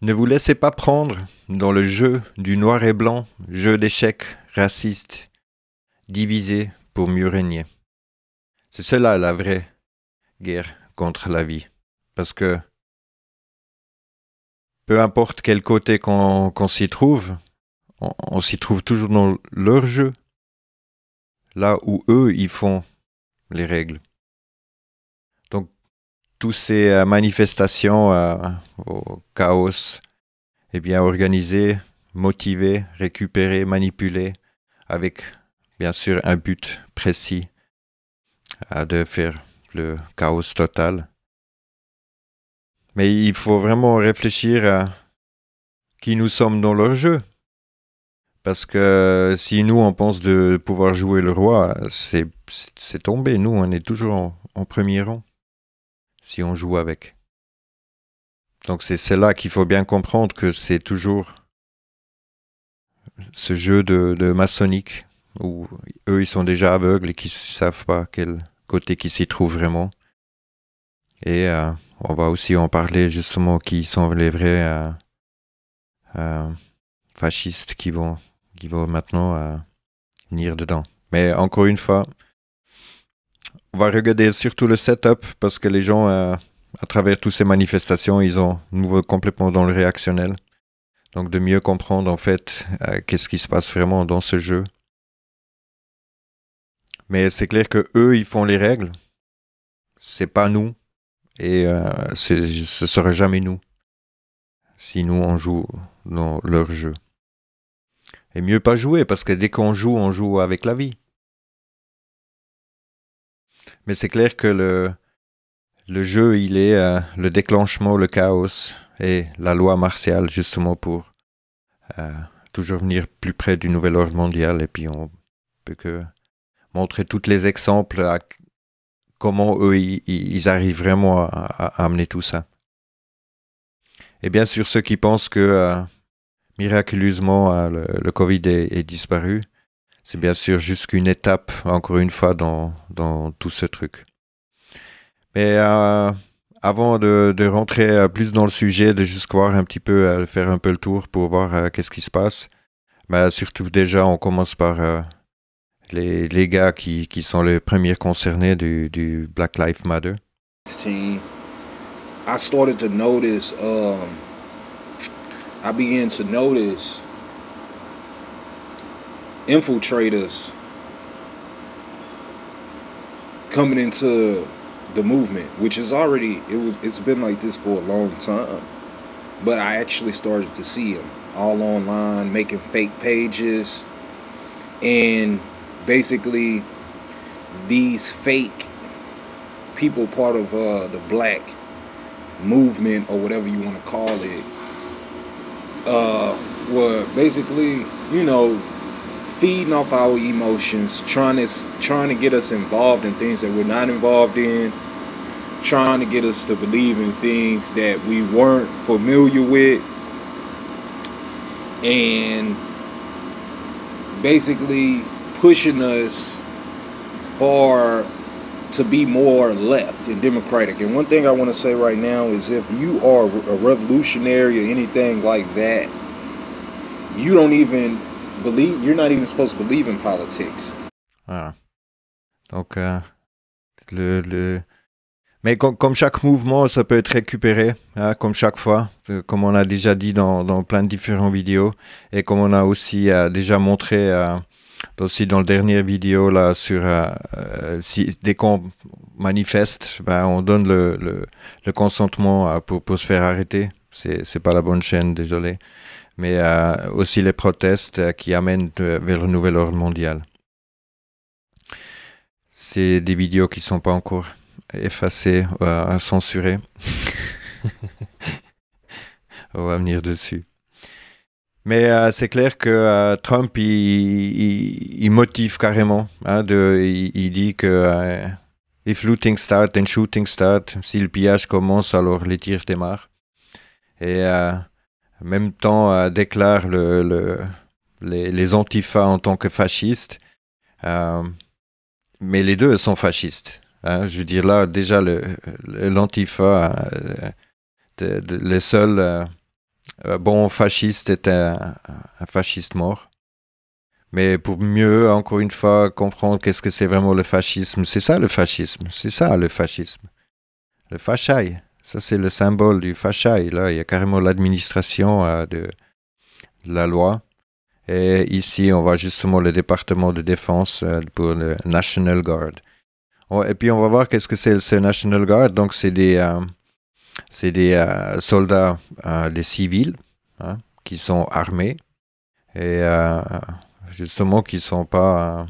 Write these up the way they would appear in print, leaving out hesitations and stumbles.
Ne vous laissez pas prendre dans le jeu du noir et blanc, jeu d'échecs raciste, divisé pour mieux régner. C'est cela la vraie guerre contre la vie. Parce que peu importe quel côté qu'on s'y trouve, on s'y trouve toujours dans leur jeu, là où eux, ils font les règles. Donc, toutes ces manifestations au chaos, eh bien, organisées, motivées, récupérées, manipulées, avec, bien sûr, un but précis de faire le chaos total. Mais il faut vraiment réfléchir à qui nous sommes dans leur jeu. Parce que si nous, on pense de pouvoir jouer le roi, c'est tombé. Nous, on est toujours en premier rang, si on joue avec. Donc c'est là qu'il faut bien comprendre que c'est toujours ce jeu de maçonnique, où eux, ils sont déjà aveugles et qu'ils ne savent pas quel côté qui s'y trouve vraiment. Et on va aussi en parler justement qui sont les vrais fascistes qui vont maintenant venir dedans. Mais encore une fois, on va regarder surtout le setup parce que les gens, à travers toutes ces manifestations, ils ont nouveau complètement dans le réactionnel. Donc de mieux comprendre en fait qu'est-ce qui se passe vraiment dans ce jeu. Mais c'est clair que eux, ils font les règles. C'est pas nous. Et ce sera jamais nous. Si nous, on joue dans leur jeu. Et mieux pas jouer, parce que dès qu'on joue, on joue avec la vie. Mais c'est clair que le jeu, il est le déclenchement, le chaos et la loi martiale, justement pour toujours venir plus près du nouvel ordre mondial. Et puis on peut que montrer tous les exemples à comment eux, ils arrivent vraiment à amener tout ça. Et bien sûr, ceux qui pensent que miraculeusement le Covid est disparu, c'est bien sûr juste qu'une étape, encore une fois, dans tout ce truc. Mais avant de rentrer plus dans le sujet, de juste voir un petit peu, faire un peu le tour pour voir qu'est-ce qui se passe, surtout déjà, on commence par les gars qui sont les premiers concernés du Black Lives Matter. I started to notice, I began to notice infiltrators coming into the movement, which is already, it's been like this for a long time, but I actually started to see them all online making fake pages, and basically these fake people, part of the black movement or whatever you want to call it, were basically, you know, feeding off our emotions, trying to get us involved in things that we're not involved in, trying to get us to believe in things that we weren't familiar with, and basically pushing us to be more left and democratic. And one thing I want to say right now is, if you are a revolutionary or anything like that, you don't even believe, you're not even supposed to believe in politics. Voilà. Donc, mais comme chaque mouvement, ça peut être récupéré, hein, comme chaque fois, comme on a déjà dit dans plein de différentes vidéos, et comme on a aussi déjà montré aussi dans la dernière vidéo là sur dès qu'on manifeste, on donne le consentement pour se faire arrêter. C'est pas la bonne chaîne, désolé. Mais aussi les protestes qui amènent vers le nouvel ordre mondial. C'est des vidéos qui sont pas encore effacées, censurées. On va venir dessus. Mais c'est clair que Trump, il motive carrément. Hein, il dit que if looting start, then shooting start. Si le pillage commence, alors les tirs démarrent. Et en même temps, déclare les antifas en tant que fascistes. Mais les deux sont fascistes. Hein, je veux dire, là, déjà, l'antifa, les seuls bon fasciste est un fasciste mort. Mais pour mieux, encore une fois, comprendre qu'est-ce que c'est vraiment le fascisme, c'est ça le fascisme, c'est ça le fascisme. Le fachaï, ça c'est le symbole du fachaï. Là, il y a carrément l'administration de la loi. Et ici, on voit justement le département de défense pour le National Guard. Et puis, on va voir qu'est-ce que c'est ce National Guard. Donc, c'est des soldats, des civils, hein, qui sont armés. Et justement, qui ne sont pas...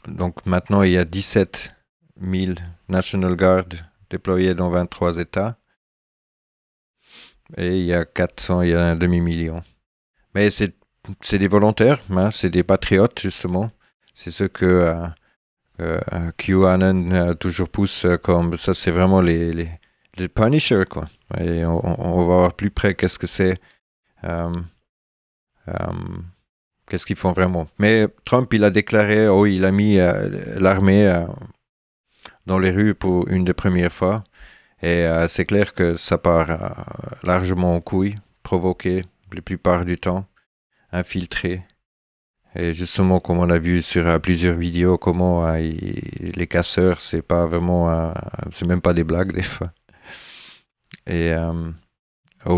donc, maintenant, il y a 17 000 National Guard déployés dans 23 États. Et il y a un demi-million. Mais c'est des volontaires, hein, c'est des patriotes, justement. C'est ce que QAnon toujours pousse comme ça, c'est vraiment les Punisher, quoi. Et on va voir plus près qu'est-ce que c'est, qu'est-ce qu'ils font vraiment. Mais Trump, il a déclaré, il a mis l'armée dans les rues pour une des premières fois. Et c'est clair que ça part largement en couille, provoqué la plupart du temps, infiltré. Et justement, comme on a vu sur plusieurs vidéos, comment les casseurs, c'est pas vraiment, c'est même pas des blagues des fois. Et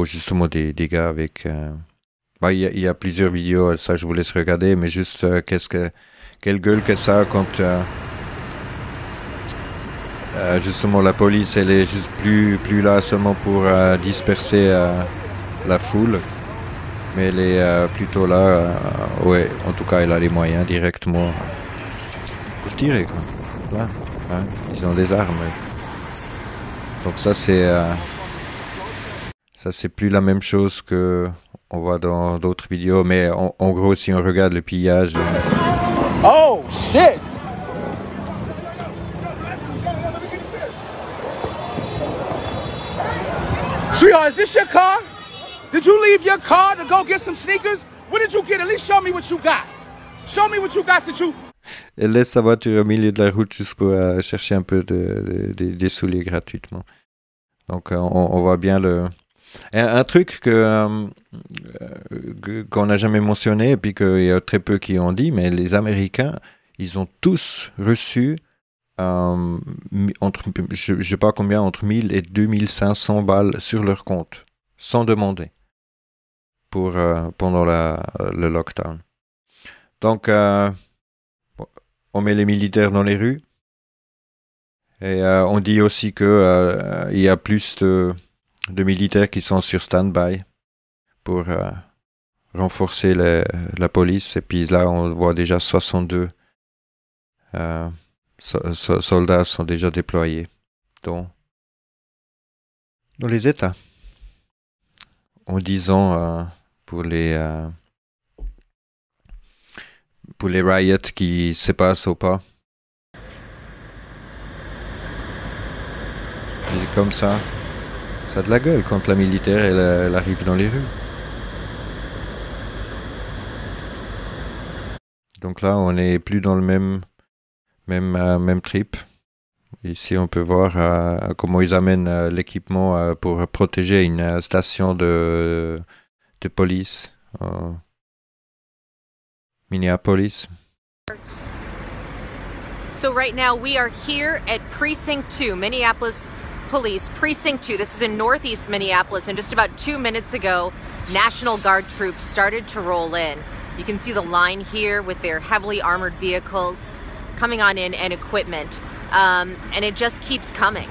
justement des gars avec. Il y a plusieurs vidéos, ça je vous laisse regarder, mais juste quelle gueule que ça quand. Justement, la police, elle est juste plus là seulement pour disperser la foule, mais elle est plutôt là, en tout cas, elle a les moyens directement pour tirer, quoi. Là, hein, ils ont des armes. Donc ça, c'est plus la même chose que on voit dans d'autres vidéos, mais en gros, si on regarde le pillage... Oh, shit! Sweetheart, is this your car? Did you leave your car to go get some sneakers? What did you get? At least show me what you got. Show me what you got since you... Elle laisse sa voiture au milieu de la route juste pour chercher un peu des souliers gratuitement. Donc on voit bien un truc qu'on n'a jamais mentionné et puis qu'il y a très peu qui ont dit, mais les Américains, ils ont tous reçu je ne sais pas combien, entre 1000 et 2500 balles sur leur compte, sans demander, pendant le lockdown. Donc, on met les militaires dans les rues, et on dit aussi qu'il y a plus de militaires qui sont sur stand-by pour renforcer la police, et puis là, on voit déjà 62 soldats sont déjà déployés dans les États. En disant pour les riots qui se passent ou pas. Et comme ça a de la gueule quand la militaire elle arrive dans les rues. Donc là, on n'est plus dans le même trip. Ici, on peut voir comment ils amènent l'équipement pour protéger une station de police Minneapolis. So right now we are here at Precinct 2, Minneapolis Police, Precinct 2. This is in northeast Minneapolis, and just about 2 minutes ago, National Guard troops started to roll in. You can see the line here with their heavily armored vehicles coming on in and equipment, and it just keeps coming.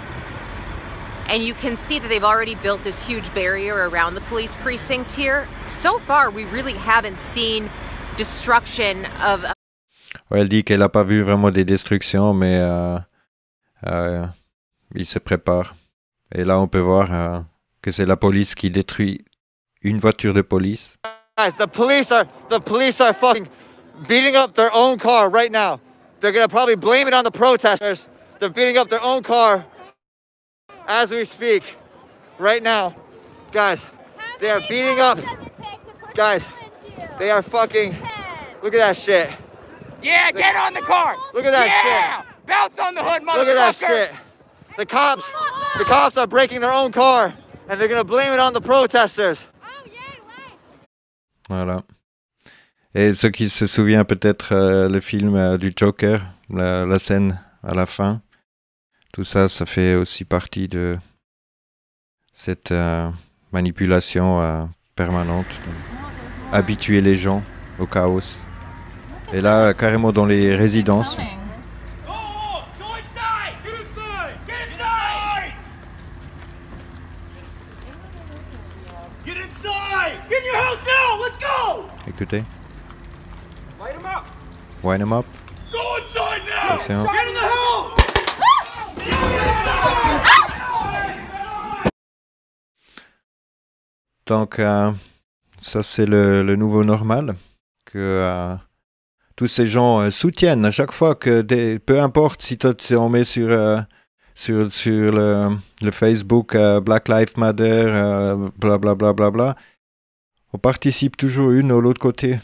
And you can see that they've already built this huge barrier around the police precinct here. So far, we really haven't seen destruction of... Ouais, elle dit qu'elle n'a pas vu vraiment des destructions, mais il se prépare. Et là, on peut voir que c'est la police qui détruit une voiture de police. Guys, the police are fucking beating up their own car right now. They're gonna probably blame it on the protesters. They're beating up their own car as we speak right now. Guys, they are beating up. Guys, they are fucking. Look at that shit. Yeah, get on the car. Look at that shit. Bounce on the hood, motherfucker. Look at that shit. The cops The cops are breaking their own car and they're gonna blame it on the protesters. Voilà. Et ceux qui se souviennent peut-être le film du Joker, la scène à la fin, tout ça, ça fait aussi partie de cette manipulation permanente, habituer les gens au chaos. Et là, carrément dans les résidences. Écoutez. Wind him up. Attention. Donc, ça c'est le nouveau normal que tous ces gens soutiennent à chaque fois que peu importe si on met sur le Facebook Black Lives Matter, bla bla bla bla bla, on participe toujours une ou l'autre côté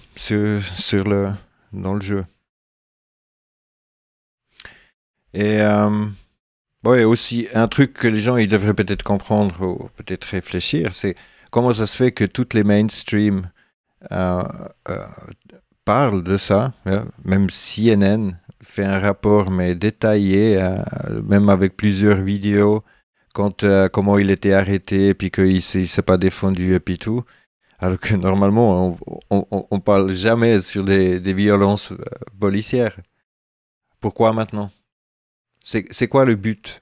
dans le jeu. Et ouais, aussi un truc que les gens ils devraient peut-être comprendre ou peut-être réfléchir, c'est comment ça se fait que toutes les mainstream parlent de ça, même CNN fait un rapport mais détaillé, même avec plusieurs vidéos, comment il était arrêté, et puis qu'il ne s'est pas défendu, et puis tout. Alors que normalement, on parle jamais sur des violences policières. Pourquoi maintenant? C'est quoi le but?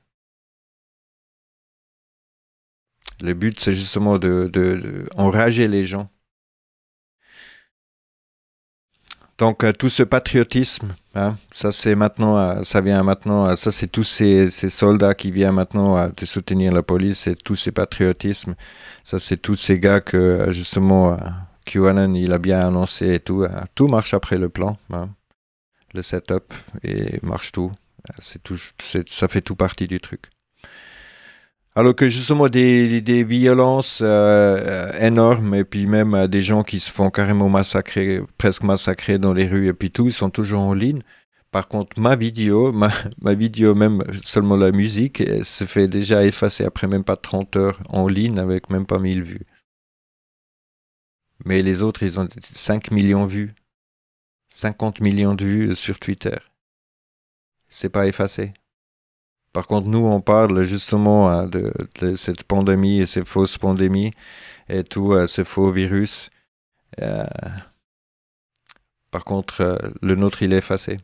Le but, c'est justement de enrager les gens. Donc, tout ce patriotisme, hein, ça c'est maintenant, ça vient maintenant, ça c'est tous ces soldats qui viennent maintenant de soutenir la police, c'est tous ces patriotismes, ça c'est tous ces gars que justement QAnon il a bien annoncé et tout, tout marche après le plan, hein, le setup et marche tout, ça fait tout partie du truc. Alors que justement des violences énormes et puis même des gens qui se font carrément massacrer, presque massacrer dans les rues et puis tout, ils sont toujours en ligne. Par contre, ma vidéo, même seulement la musique, elle se fait déjà effacer après même pas 30 heures en ligne avec même pas 1000 vues. Mais les autres, ils ont 5 millions de vues, 50 millions de vues sur Twitter. C'est pas effacé. Par contre, nous, on parle justement de cette pandémie et ces fausses pandémies et tous ces faux virus. Par contre, le nôtre, il est effacé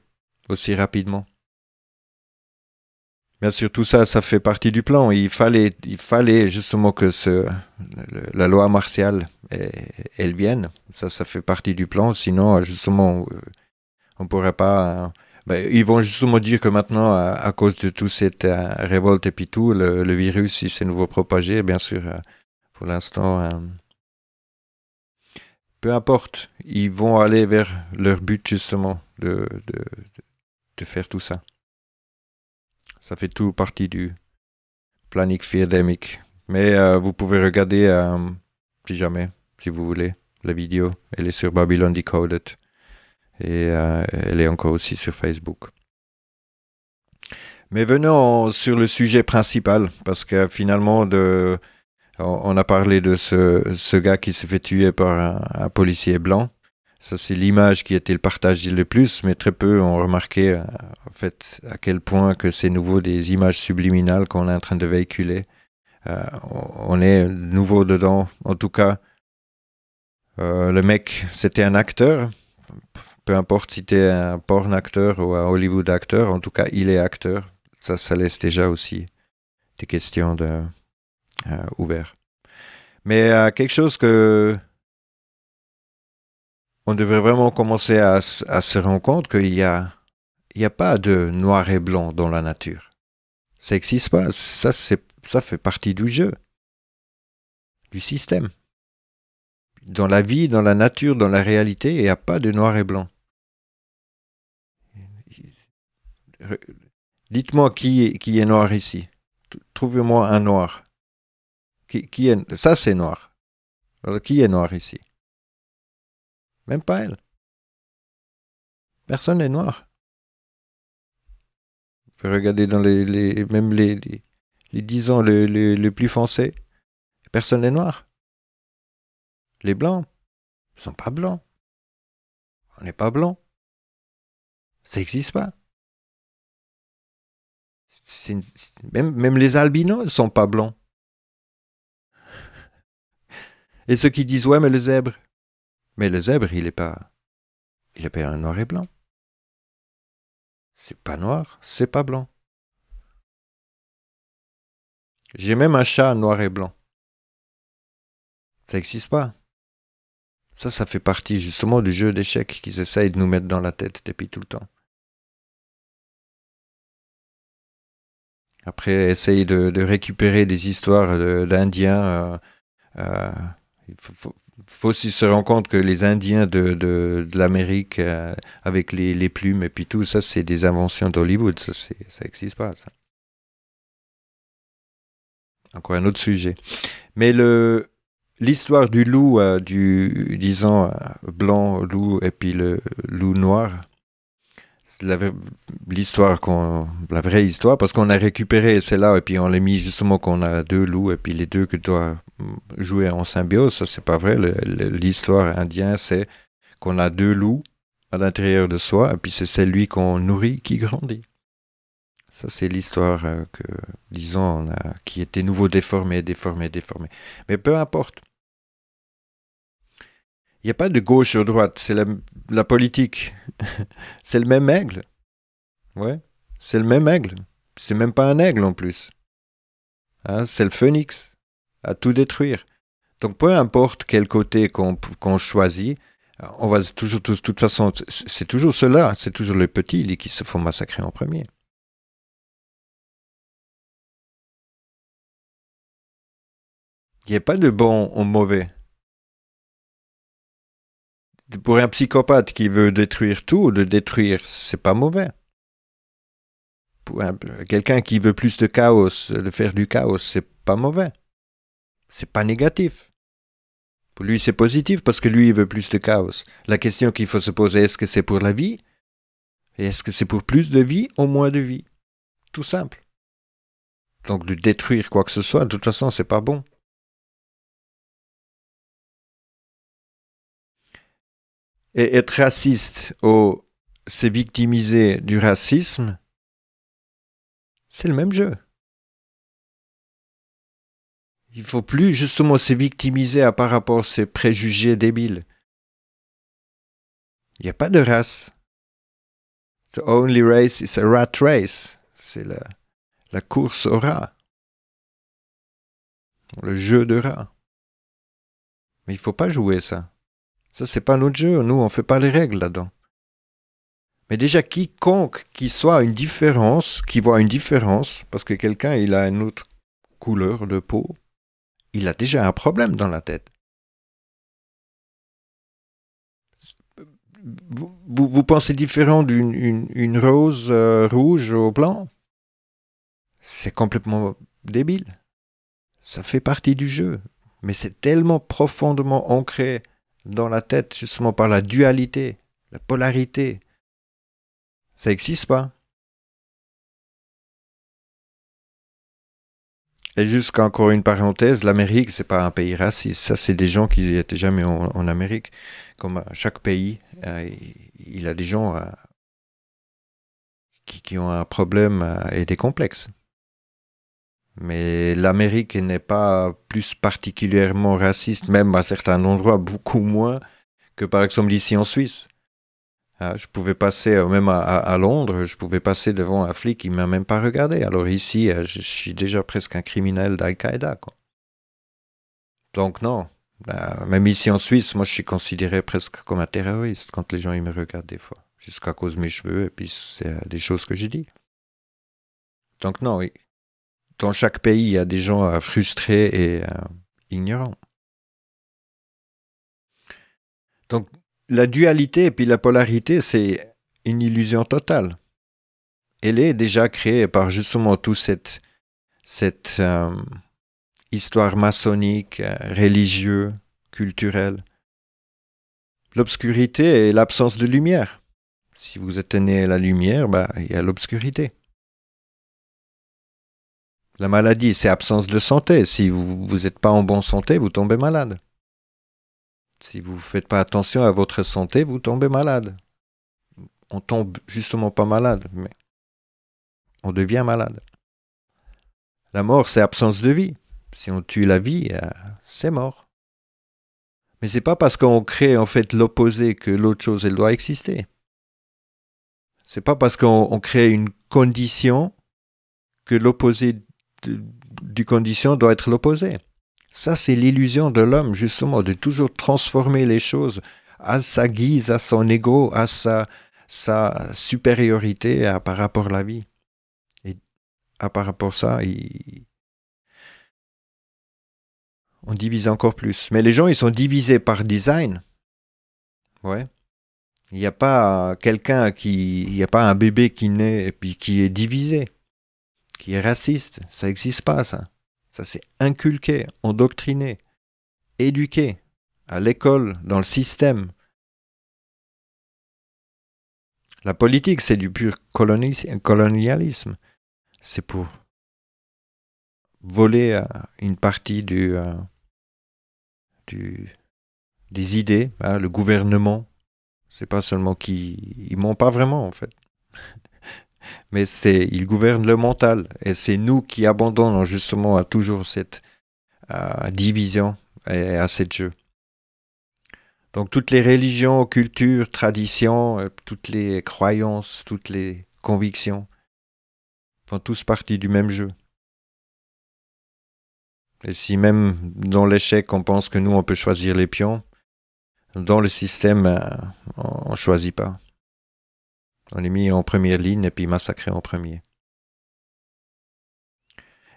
aussi rapidement. Bien sûr, tout ça, ça fait partie du plan. Il fallait justement que la loi martiale, elle vienne. Ça fait partie du plan. Sinon, justement, on ne pourrait pas... ils vont justement dire que maintenant, à cause de toute cette révolte et puis tout, le virus, il s'est nouveau propagé. Bien sûr, pour l'instant, peu importe, ils vont aller vers leur but justement de faire tout ça. Ça fait tout partie du Planning Feardemic. Mais vous pouvez regarder, si vous voulez, la vidéo. Elle est sur Babylon Decoded. Et elle est encore aussi sur Facebook. Mais venons sur le sujet principal, parce que finalement, on a parlé de ce gars qui s'est fait tuer par un policier blanc. Ça, c'est l'image qui a été partagée le plus, mais très peu ont remarqué en fait, à quel point que c'est nouveau des images subliminales qu'on est en train de véhiculer. On est nouveau dedans. En tout cas, le mec, c'était un acteur. Peu importe si t'es un porn acteur ou un Hollywood acteur, en tout cas, il est acteur. Ça laisse déjà aussi des questions ouvertes. Mais quelque chose que on devrait vraiment commencer à se rendre compte qu'il y a pas de noir et blanc dans la nature. Ça n'existe pas. Ça fait partie du jeu, du système. Dans la vie, dans la nature, dans la réalité, il n'y a pas de noir et blanc. Dites-moi qui est noir ici. Trouvez-moi un noir. Ça, c'est noir. Alors, qui est noir ici? Même pas elle. Personne n'est noir. Vous pouvez regarder dans même les disons, les plus foncés. Personne n'est noir. Les blancs ne sont pas blancs. On n'est pas blanc. Ça n'existe pas. Même les albinos ne sont pas blancs. Et ceux qui disent, ouais, mais le zèbre. Mais le zèbre, il n'est pas un noir et blanc. C'est pas noir, c'est pas blanc. J'ai même un chat noir et blanc. Ça n'existe pas. Ça fait partie justement du jeu d'échecs qu'ils essayent de nous mettre dans la tête depuis tout le temps. Après, essayer de récupérer des histoires d'Indiens. Il faut aussi se rendre compte que les Indiens de l'Amérique, avec les plumes et puis tout, ça, c'est des inventions d'Hollywood. Ça n'existe pas, ça. Encore un autre sujet. Mais l'histoire du loup, disons, blanc, loup, et puis le loup noir, c'est la vraie histoire, parce qu'on a récupéré celle-là, et puis on l'a mis justement qu'on a deux loups, et puis les deux qui doivent jouer en symbiose. Ça, c'est pas vrai. L'histoire indienne, c'est qu'on a deux loups à l'intérieur de soi, et puis c'est celui qu'on nourrit qui grandit. Ça, c'est l'histoire disons, qui était nouveau déformée. Mais peu importe. Il n'y a pas de gauche ou de droite, c'est la politique. C'est le même aigle. Ouais, c'est le même aigle. C'est même pas un aigle en plus. Hein, c'est le phénix, à tout détruire. Donc peu importe quel côté qu'on choisit, on va toujours, de toute façon, c'est toujours ceux-là, c'est toujours les petits qui se font massacrer en premier. Il n'y a pas de bon ou mauvais. Pour un psychopathe qui veut détruire tout, de détruire, c'est pas mauvais. Pour quelqu'un qui veut plus de chaos, de faire du chaos, c'est pas mauvais. C'est pas négatif. Pour lui, c'est positif parce que lui, il veut plus de chaos. La question qu'il faut se poser, est-ce que c'est pour la vie? Et est-ce que c'est pour plus de vie ou moins de vie? Tout simple. Donc, de détruire quoi que ce soit, de toute façon, c'est pas bon. Et être raciste ou se victimiser du racisme, c'est le même jeu. Il ne faut plus justement se victimiser par rapport à ces préjugés débiles. Il n'y a pas de race. The only race is a rat race. C'est la course au rat. Le jeu de rat. Mais il ne faut pas jouer ça. Ça, c'est pas notre jeu. Nous, on ne fait pas les règles là-dedans. Mais déjà, quiconque qui voit une différence, parce que quelqu'un, il a une autre couleur de peau, il a déjà un problème dans la tête. Vous pensez différent d'une rose rouge au blanc? C'est complètement débile. Ça fait partie du jeu. Mais c'est tellement profondément ancré dans la tête, justement par la dualité, la polarité. Ça n'existe pas. Et juste encore une parenthèse, l'Amérique, c'est pas un pays raciste. Ça, c'est des gens qui n'étaient jamais en Amérique. Comme chaque pays, il a des gens qui ont un problème et des complexes. Mais l'Amérique n'est pas plus particulièrement raciste, même à certains endroits, beaucoup moins que par exemple ici en Suisse. Je pouvais passer, même à Londres, je pouvais passer devant un flic qui ne m'a même pas regardé. Alors ici, je suis déjà presque un criminel d'Al-Qaïda, quoi. Donc non, même ici en Suisse, moi je suis considéré presque comme un terroriste quand les gens ils me regardent des fois, jusqu'à cause de mes cheveux et puis c'est des choses que j'ai dit. Donc non, dans chaque pays, il y a des gens frustrés et ignorants. Donc, la dualité et puis la polarité, c'est une illusion totale. Elle est déjà créée par justement toute cette histoire maçonnique, religieuse, culturelle. L'obscurité est l'absence de lumière. Si vous êtes né à la lumière, il y a l'obscurité. La maladie, c'est absence de santé. Si vous n'êtes pas en bonne santé, vous tombez malade. Si vous ne faites pas attention à votre santé, vous tombez malade. On tombe justement pas malade, mais on devient malade. La mort, c'est absence de vie. Si on tue la vie, c'est mort. Mais c'est pas parce qu'on crée en fait l'opposé que l'autre chose, elle doit exister. C'est pas parce qu'on crée une condition que l'opposé du condition doit être l'opposé. Ça, c'est l'illusion de l'homme, justement, de toujours transformer les choses à sa guise, à son ego, à sa supériorité par rapport à la vie. Et par rapport à ça, on divise encore plus. Mais les gens, ils sont divisés par design. Ouais. Il n'y a pas il n'y a pas un bébé qui naît et puis qui est divisé, qui est raciste. Ça n'existe pas, ça. Ça, c'est inculqué, endoctriné, éduqué, à l'école, dans le système. La politique, c'est du pur colonialisme. C'est pour voler une partie des idées, hein, le gouvernement. C'est pas seulement qu'ils ment pas vraiment, en fait. Mais ils gouvernent le mental. Et c'est nous qui abandonnons justement à toujours cette division et à cette jeu. Donc toutes les religions, cultures, traditions, toutes les croyances, toutes les convictions font tous partie du même jeu. Et si même dans l'échec on pense que nous on peut choisir les pions, dans le système on ne choisit pas. On est mis en première ligne et puis massacré en premier.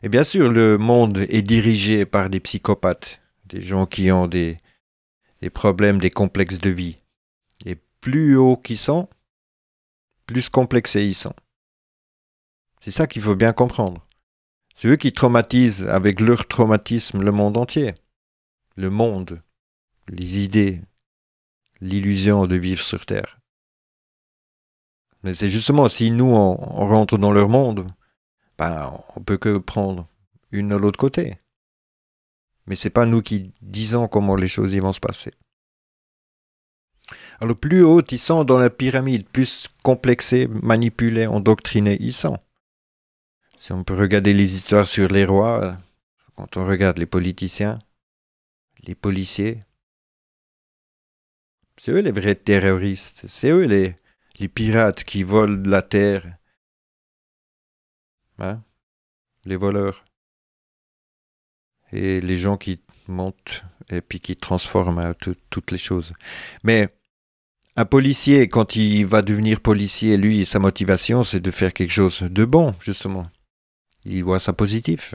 Et bien sûr, le monde est dirigé par des psychopathes, des gens qui ont des problèmes, des complexes de vie. Et plus hauts qu'ils sont, plus complexés ils sont. C'est ça qu'il faut bien comprendre. C'est eux qui traumatisent avec leur traumatisme le monde entier. Le monde, les idées, l'illusion de vivre sur Terre. Mais c'est justement, si nous, on rentre dans leur monde, on peut que prendre une de l'autre côté. Mais c'est pas nous qui disons comment les choses y vont se passer. Alors plus haut ils sont dans la pyramide, plus complexés, manipulés, endoctrinés ils sont. Si on peut regarder les histoires sur les rois, quand on regarde les politiciens, les policiers, c'est eux les vrais terroristes, c'est eux les pirates qui volent la terre, hein? Les voleurs. Et les gens qui montent et puis qui transforment toutes les choses. Mais un policier, quand il va devenir policier, lui, sa motivation, c'est de faire quelque chose de bon, justement. Il voit ça positif.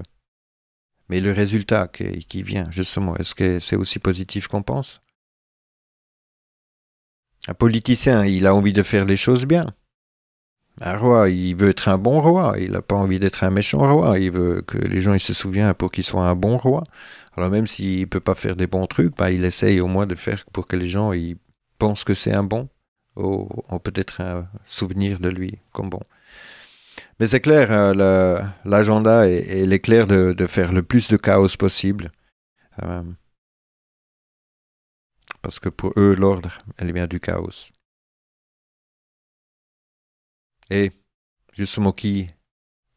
Mais le résultat qui vient, justement, est-ce que c'est aussi positif qu'on pense? Un politicien, il a envie de faire les choses bien. Un roi, il veut être un bon roi. Il n'a pas envie d'être un méchant roi. Il veut que les gens ils se souviennent pour qu'il soit un bon roi. Alors même s'il ne peut pas faire des bons trucs, il essaye au moins de faire pour que les gens ils pensent que c'est un bon. Ou ont peut-être un souvenir de lui comme bon. Mais c'est clair, l'agenda est clair de faire le plus de chaos possible. Parce que pour eux, l'ordre, elle vient du chaos. Et justement, qui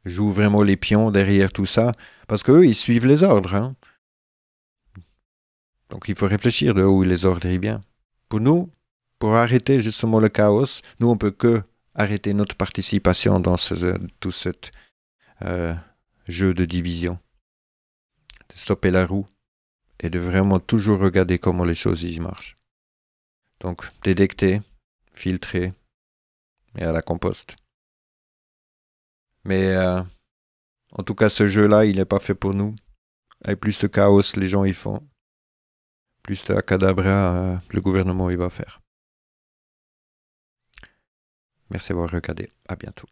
joue vraiment les pions derrière tout ça? Parce qu'eux, ils suivent les ordres. Hein? Donc il faut réfléchir de où les ordres y viennent. Pour nous, pour arrêter justement le chaos, nous, on peut que arrêter notre participation dans tout ce jeu de division. De stopper la roue et de vraiment toujours regarder comment les choses y marchent. Donc, détecter, filtrer et à la compost. Mais en tout cas, ce jeu-là, il n'est pas fait pour nous. Avec plus de chaos, les gens y font. Plus de cadabra, le gouvernement y va faire. Merci d'avoir regardé. À bientôt.